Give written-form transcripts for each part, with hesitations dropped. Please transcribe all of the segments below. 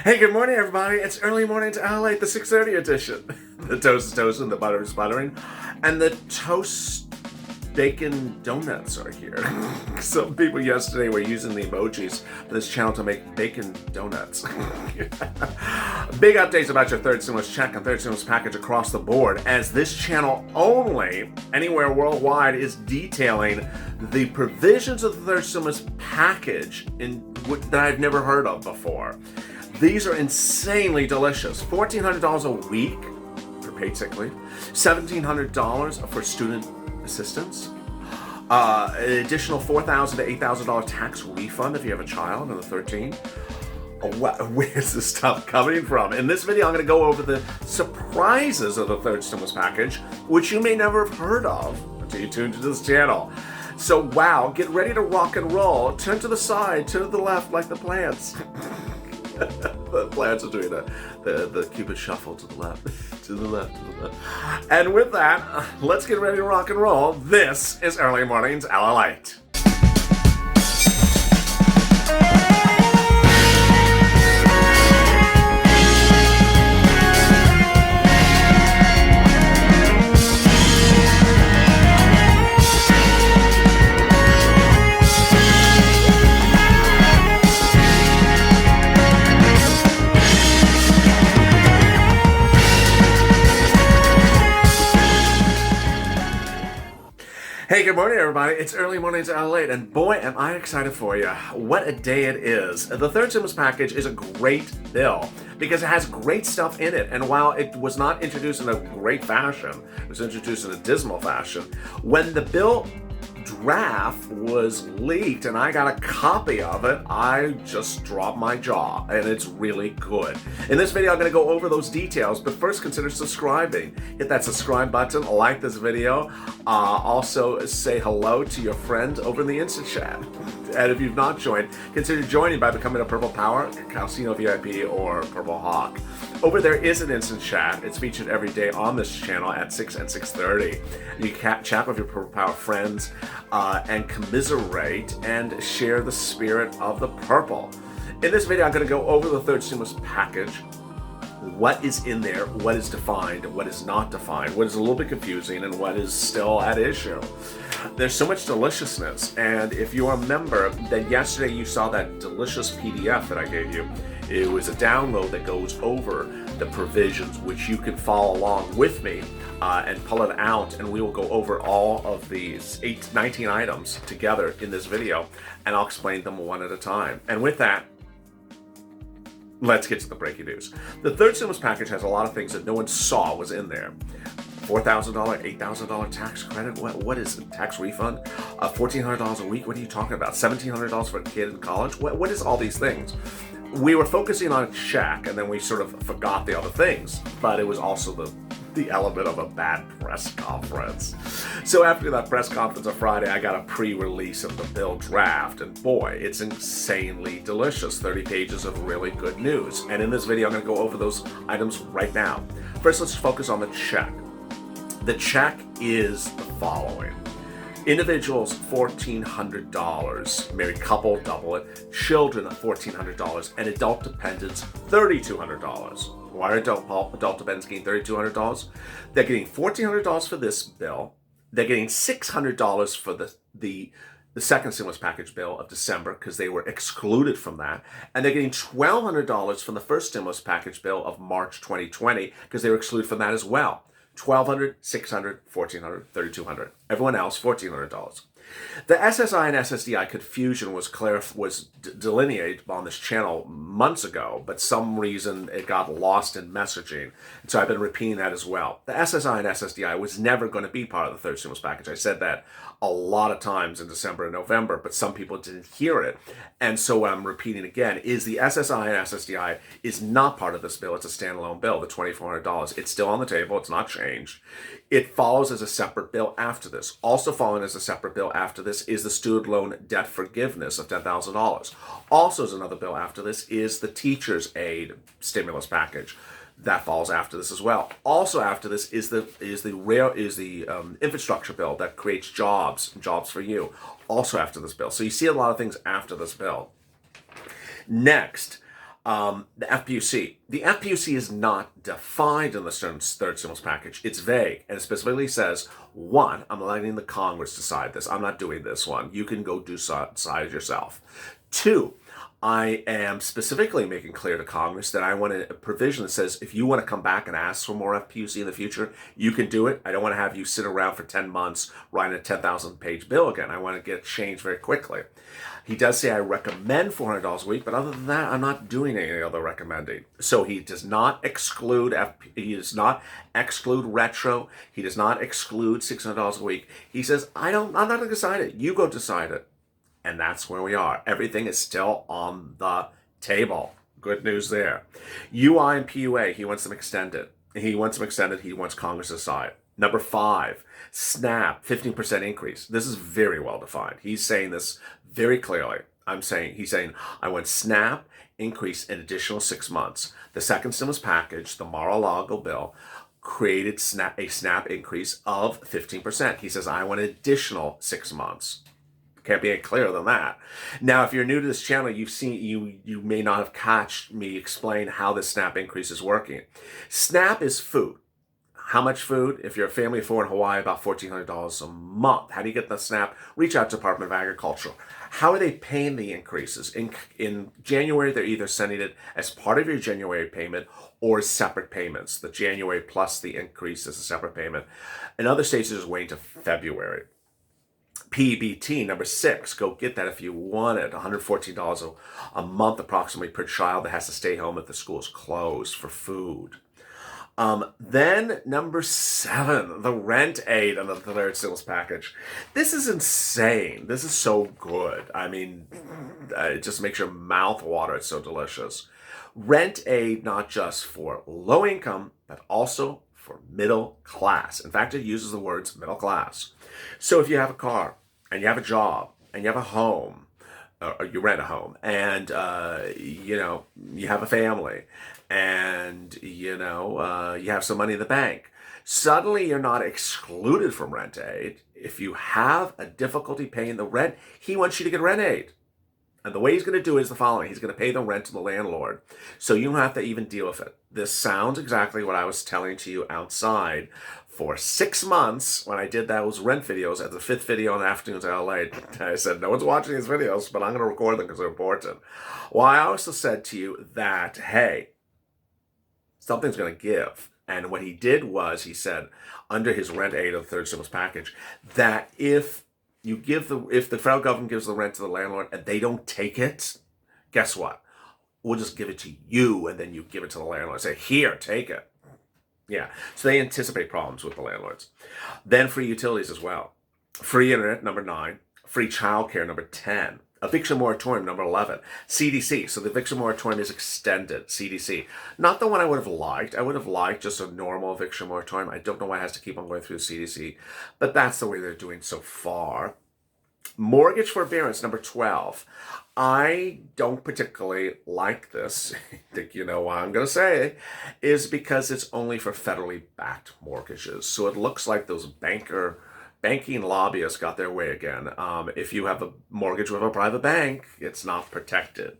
Hey, good morning, everybody. It's early morning to LALATE, the 6:30 edition. The toast is toasting, the butter is buttering, and the toast bacon donuts are here. Some people yesterday were using the emojis for this channel to make bacon donuts. Big updates about your third stimulus check and third stimulus package across the board, as this channel only, anywhere worldwide, is detailing the provisions of the third stimulus package that I've never heard of before. These are insanely delicious. $1,400 a week for paid sick leave, $1,700 for student assistance, an additional $4,000 to $8,000 tax refund if you have a child under 13. Where's this stuff coming from? In this video, I'm going to go over the surprises of the third stimulus package, which you may never have heard of until you tune into this channel. So wow, get ready to rock and roll. Turn to the side, turn to the left like the plants. The plants are doing the Cupid shuffle to the left, to the left, to the left. And with that, let's get ready to rock and roll. This is Early Mornings LALATE. Hey, good morning, everybody. It's Early Mornings LALATE, and boy, am I excited for you. What a day it is. The third stimulus package is a great bill because it has great stuff in it, and while it was not introduced in a great fashion, it was introduced in a dismal fashion, when the bill draft was leaked and I got a copy of it, I just dropped my jaw, and it's really good. In this video, I'm going to go over those details, but first consider subscribing. Hit that subscribe button, like this video, also say hello to your friends over in the Instant Chat. And if you've not joined, consider joining by becoming a Purple Power, Calcino VIP, or Purple Hawk. Over there is an Instant Chat. It's featured every day on this channel at 6 and 6:30. You can chat with your Purple Power friends and commiserate and share the spirit of the purple. In this video, I'm going to go over the third stimulus package, what is in there, what is defined, what is not defined, what is a little bit confusing, and what is still at issue. There's so much deliciousness, and if you remember that yesterday you saw that delicious PDF that I gave you, it was a download that goes over the provisions, which you can follow along with me and pull it out, and we will go over all of these 19 items together in this video, and I'll explain them one at a time. And with that, let's get to the breaking news. The third stimulus package has a lot of things that no one saw was in there. $4,000, $8,000 tax credit. What is it? Tax refund? $1,400 a week. What are you talking about? $1,700 for a kid in college. What is all these things? We were focusing on check, and then we sort of forgot the other things. But it was also the element of a bad press conference. So after that press conference on Friday, I got a pre-release of the bill draft, and boy, it's insanely delicious. 30 pages of really good news. And in this video, I'm going to go over those items right now. First, let's focus on the check. The check is the following. Individuals, $1,400. Married couple, double it. Children, $1,400. And adult dependents, $3,200. Why are adult dependents getting $3,200? They're getting $1,400 for this bill. They're getting $600 for the second stimulus package bill of December because they were excluded from that. And they're getting $1,200 from the first stimulus package bill of March 2020 because they were excluded from that as well. $1,200, $600, $1,400, $3,200. Everyone else, $1,400. The SSI and SSDI confusion was delineated on this channel months ago, but some reason it got lost in messaging. And so I've been repeating that as well. The SSI and SSDI was never going to be part of the third stimulus package. I said that a lot of times in December and November, but some people didn't hear it. And so what I'm repeating again is the SSI and SSDI is not part of this bill. It's a standalone bill, the $2,400. It's still on the table. It's not changed. It follows as a separate bill after this. Also following as a separate bill after this is the student loan debt forgiveness of $10,000. Also as another bill after this is the teacher's aid stimulus package. That falls after this as well. Also after this is the infrastructure bill that creates jobs for you. Also after this bill. So you see a lot of things after this bill. Next, The FPUC. The FPUC is not defined in the third stimulus package. It's vague, and it specifically says, one, I'm letting the Congress decide this. I'm not doing this one. You can go decide yourself. Two, I am specifically making clear to Congress that I want a provision that says if you want to come back and ask for more FPUC in the future, you can do it. I don't want to have you sit around for 10 months writing a 10,000-page bill again. I want to get change very quickly. He does say I recommend $400 a week, but other than that, I'm not doing any other recommending. So he does not exclude he does not exclude retro. He does not exclude $600 a week. He says, I'm not going to decide it. You go decide it. And that's where we are. Everything is still on the table. Good news there. UI and PUA, he wants them extended. He wants Congress to decide. Number 5, SNAP, 15% increase. This is very well defined. He's saying this very clearly. He's saying, I want SNAP increase an additional 6 months. The second stimulus package, the Mar-a-Lago bill, created a SNAP increase of 15%. He says, I want an additional 6 months. Can't be any clearer than that. Now, if you're new to this channel, you may not have catched me explain how this SNAP increase is working. SNAP is food. How much food? If you're a family of 4 in Hawaii, about $1,400 a month. How do you get the SNAP? Reach out to Department of Agriculture. How are they paying the increases? In January, they're either sending it as part of your January payment or separate payments. The January plus the increase is a separate payment. In other states, they're just waiting to February. PBT, number 6, go get that if you want it. $114 a month approximately per child that has to stay home if the school is closed for food. Then number 7, the rent aid on the third stimulus package. This is insane. This is so good. I mean, it just makes your mouth water. It's so delicious. Rent aid not just for low income, but also for middle class. In fact, it uses the words middle class. So if you have a car and you have a job and you have a home, or you rent a home, and you have a family, and you have some money in the bank, suddenly you're not excluded from rent aid. If you have a difficulty paying the rent, he wants you to get rent aid. And the way he's going to do it is the following. He's going to pay the rent to the landlord, so you don't have to even deal with it. This sounds exactly what I was telling to you outside. For 6 months, when I did those rent videos, at the 5th video on Afternoons at LALATE, I said, no one's watching these videos, but I'm going to record them because they're important. Well, I also said to you that, hey, something's going to give. And what he did was, he said, under his rent aid of the third stimulus package, that if the federal government gives the rent to the landlord and they don't take it, guess what? We'll just give it to you, and then you give it to the landlord. Say, here, take it. Yeah, so they anticipate problems with the landlords. Then free utilities as well. Free internet, number 9. Free childcare, number 10. Eviction moratorium, number 11. CDC, so the eviction moratorium is extended, CDC. Not the one I would have liked. I would have liked just a normal eviction moratorium. I don't know why it has to keep on going through the CDC, but that's the way they're doing so far. Mortgage forbearance, number 12. I don't particularly like this. I think you know why I'm going to say, is because it's only for federally backed mortgages. So it looks like those banking lobbyists got their way again. If you have a mortgage with a private bank, it's not protected.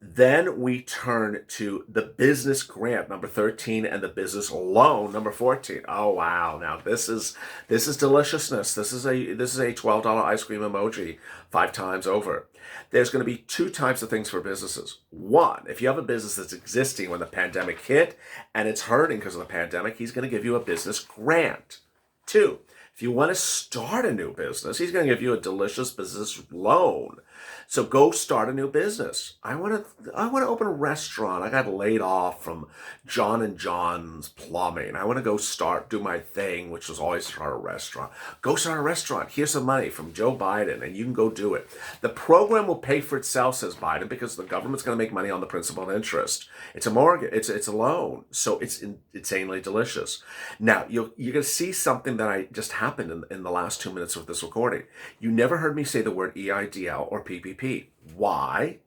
Then we turn to the business grant, number 13, and the business loan, number 14. Oh wow! Now this is deliciousness. This is a $12 ice cream emoji 5 times over. There's going to be 2 types of things for businesses. One, if you have a business that's existing when the pandemic hit and it's hurting because of the pandemic, he's going to give you a business grant. 2, if you want to start a new business, he's going to give you a delicious business loan. So go start a new business. I want to open a restaurant. I got laid off from John and John's Plumbing. I want to go do my thing, which was always start a restaurant. Go start a restaurant. Here's some money from Joe Biden, and you can go do it. The program will pay for itself, says Biden, because the government's going to make money on the principal and interest. It's a mortgage. It's a loan. So it's insanely delicious. Now, you're going to see something that just happened in the last 2 minutes of this recording. You never heard me say the word EIDL or PPP. Why?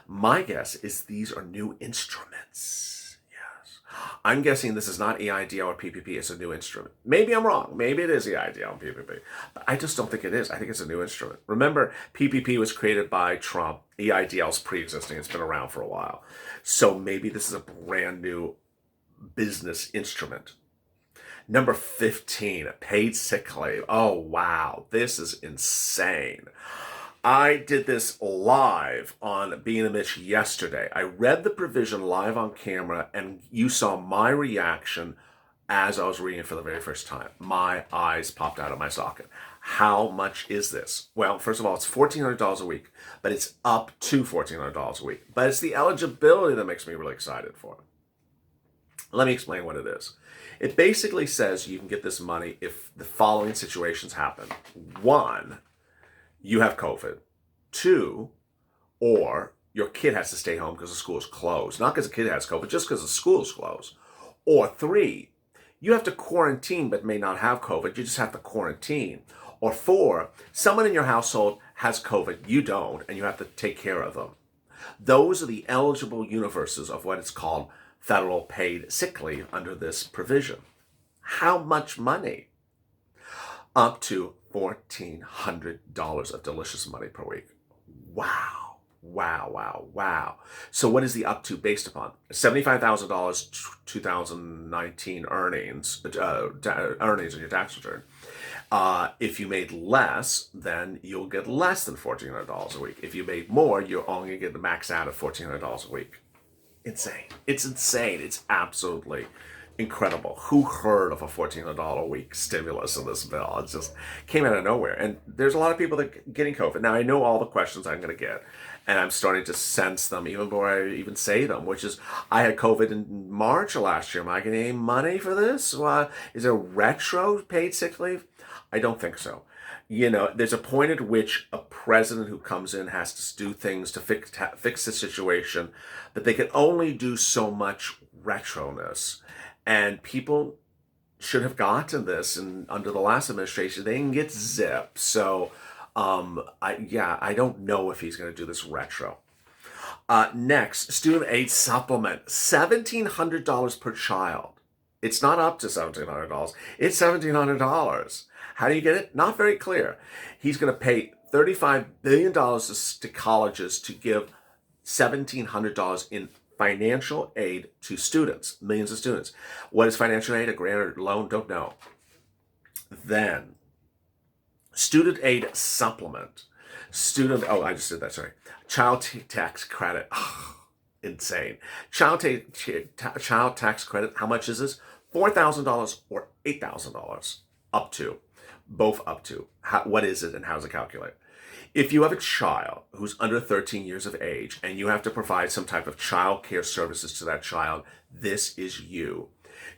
My guess is these are new instruments. Yes. I'm guessing this is not EIDL or PPP. It's a new instrument. Maybe I'm wrong. Maybe it is EIDL and PPP. But I just don't think it is. I think it's a new instrument. Remember, PPP was created by Trump. EIDL is pre-existing. It's been around for a while. So maybe this is a brand new business instrument. Number 15, paid sick leave. Oh, wow. This is insane. I did this live on Being a Mitch yesterday. I read the provision live on camera, and you saw my reaction as I was reading it for the very first time. My eyes popped out of my socket. How much is this? Well, first of all, it's $1,400 a week, but it's up to $1,400 a week. But it's the eligibility that makes me really excited for it. Let me explain what it is. It basically says you can get this money if the following situations happen. 1, you have COVID. 2, or your kid has to stay home because the school is closed. Not because the kid has COVID, just because the school is closed. Or 3, you have to quarantine but may not have COVID. You just have to quarantine. Or 4, someone in your household has COVID. You don't, and you have to take care of them. Those are the eligible universes of what is called federal paid sick leave under this provision. How much money? Up to $1,400 of delicious money per week. Wow, wow, wow, wow. So what is the up to based upon? $75,000 2019 earnings in your tax return. If you made less, then you'll get less than $1,400 a week. If you made more, you're only going to get the max out of $1,400 a week. Insane. It's insane. It's absolutely incredible. Who heard of a $1,400 a week stimulus in this bill? It just came out of nowhere. And there's a lot of people that are getting COVID. Now, I know all the questions I'm going to get, and I'm starting to sense them even before I even say them, which is, I had COVID in March of last year. Am I getting any money for this? Is there retro paid sick leave? I don't think so. You know, there's a point at which a president who comes in has to do things to fix the situation, but they can only do so much retroness. And people should have gotten this, and under the last administration, they didn't get zip. So, I don't know if he's going to do this retro. Next, student aid supplement, $1,700 per child. It's not up to $1,700. It's $1,700. How do you get it? Not very clear. He's going to pay $35 billion to colleges to give $1,700 in financial aid to students, millions of students. What is financial aid? A grant or loan? Don't know. Then, student aid supplement. I just did that, sorry. Child tax credit. Insane. Child tax credit, how much is this? $4,000 or $8,000. Up to. Both up to. What is it and how does it calculate? If you have a child who's under 13 years of age and you have to provide some type of child care services to that child, this is you.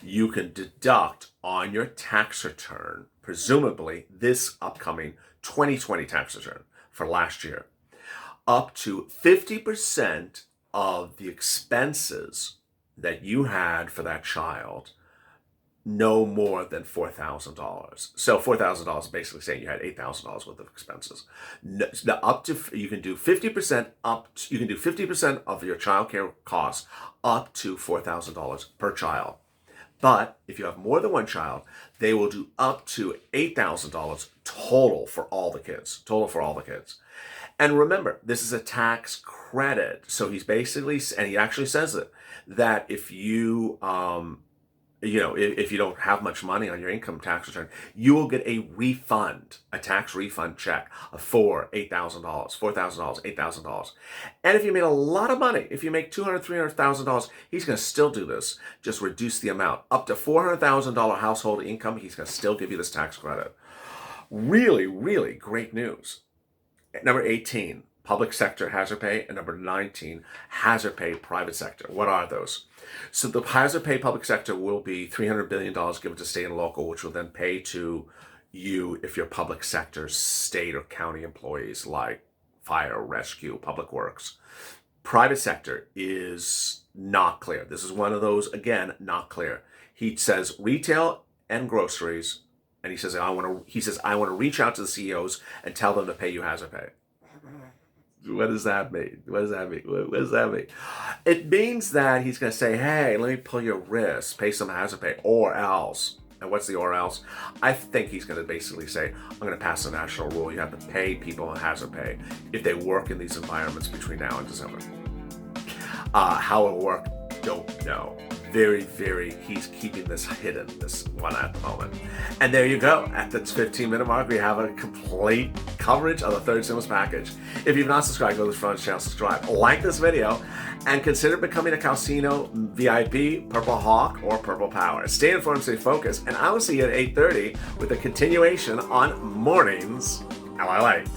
You can deduct on your tax return, presumably this upcoming 2020 tax return for last year, up to 50% of the expenses that you had for that child, no more than $4,000. So $4,000 is basically saying you had $8,000 worth of expenses. Up to, you can do 50% you can do 50% of your child care costs up to $4,000 per child. But if you have more than one child, they will do up to $8,000 total for all the kids. And remember, this is a tax credit. So he's basically, and he actually says it, that if you, if you don't have much money on your income tax return, you will get a refund, a tax refund check of $8,000, $8,000. And if you made a lot of money, if you make $200,000, $300,000, he's going to still do this. Just reduce the amount. Up to $400,000 household income, he's going to still give you this tax credit. Really, really great news. Number 18, public sector hazard pay, and number 19, hazard pay private sector. What are those? So the hazard pay public sector will be $300 billion given to state and local, which will then pay to you if you're public sector, state or county employees like fire, rescue, public works. Private sector is not clear. This is one of those, again, not clear. He says retail and groceries, and he says I want to reach out to the CEOs and tell them to pay you hazard pay. What does that mean? What does that mean? What does that mean? It means that he's going to say, hey, let me pull your wrist, pay some hazard pay, or else. And what's the or else? I think he's going to basically say, I'm going to pass a national rule. You have to pay people hazard pay if they work in these environments between now and December. How it will work, don't know. He's keeping this hidden, this one at the moment. And there you go. At the 15-minute mark, we have a complete coverage of the third stimulus package. If you've not subscribed, go to the front channel, subscribe, like this video, and consider becoming a Calcino VIP, Purple Hawk, or Purple Power. Stay informed, stay focused, and I will see you at 8:30 with a continuation on Mornings LALATE.